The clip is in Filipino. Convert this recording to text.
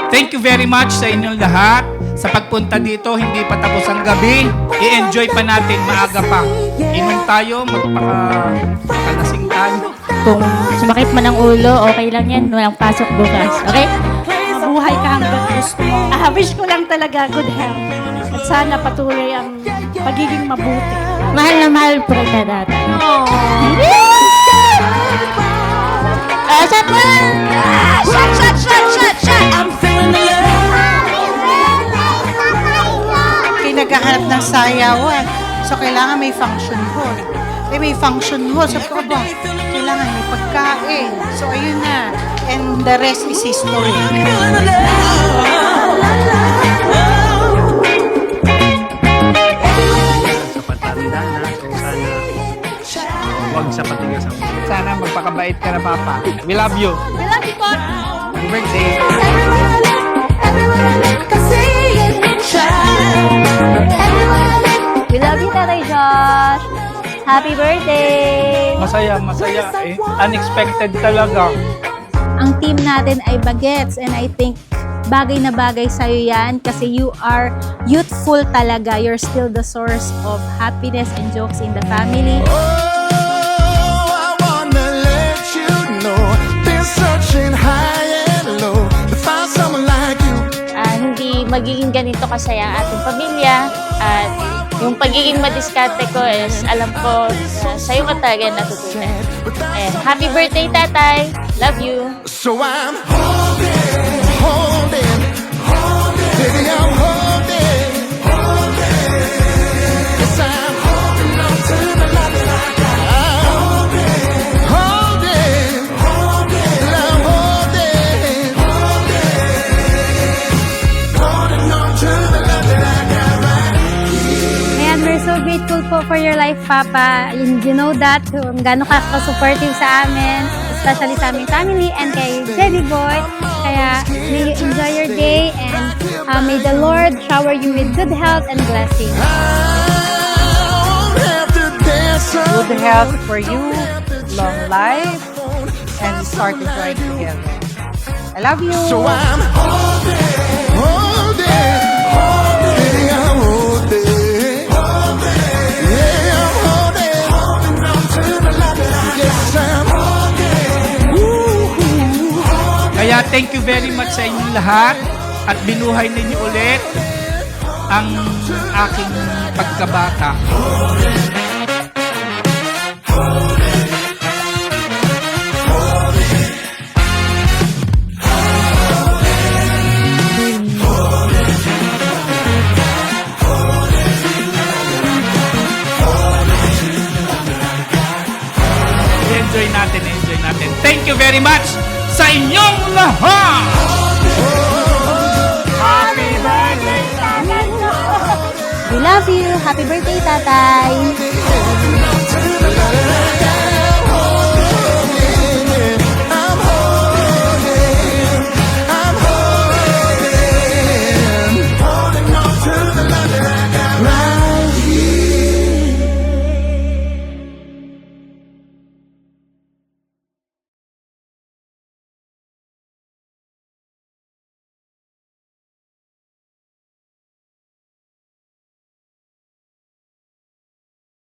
Thank you very much sa inyong lahat sa pagpunta dito. Hindi pa tapos ang gabi. I-enjoy pa natin, maaga pa. Inom tayo, magpakalasing tayo. Kung sumakit man ang ulo, okay lang yan. Walang pasok bukas. Okay? Mabuhay ka hanggang gusto mo. Wish ko lang talaga good health. At sana patuloy ang pagiging mabuti. Mahal na mahal po rin na dati. Shot mo! Shot! I'm feeling the love. Naghahanap ng sayawan. So, kailangan may function hall. May function hall. So, ba? Kailangan may pagkain. So, ayun na. And the rest is history. Sa patanda na, so sana huwag sa patigas ang ulo. Sana magpakabait ka na, Papa. We love you. We love you, Pop. Happy birthday. We love you, Tatay Josh. Happy birthday! Masaya. Unexpected talaga. Ang team natin ay bagets and I think bagay na bagay sa'yo yan kasi you are youthful talaga. You're still the source of happiness and jokes in the family. Hindi magiging ganito kasaya ang ating pamilya at yung pagiging madiskarte ko is alam ko sa'yo ka talaga natutunan. And happy birthday, Tatay! Love you! So I'm holding, baby, I'm holding, yes, I'm holding on to the love that I got. I'm holding, I'm holding on to the love that I got right. And we're so grateful po for your life, Papa. You know that, kung gaano ka supportive sa amin, especially sa aming family and kay Teddy Boy. Kaya may you enjoy your day and may the Lord shower you with good health and blessings. Good health for you, long life, and start enjoying together. I love you. So I'm holding, baby, I'm holding, yeah, I'm holding on to the love that I got. Yes, I'm Kaya thank you very much sa inyong lahat at binuhay ninyo ulit ang aking pagkabata. Enjoy natin. Thank you very much sa inyong lahat! Happy birthday, Tatay! We love you. Happy birthday, Tatay.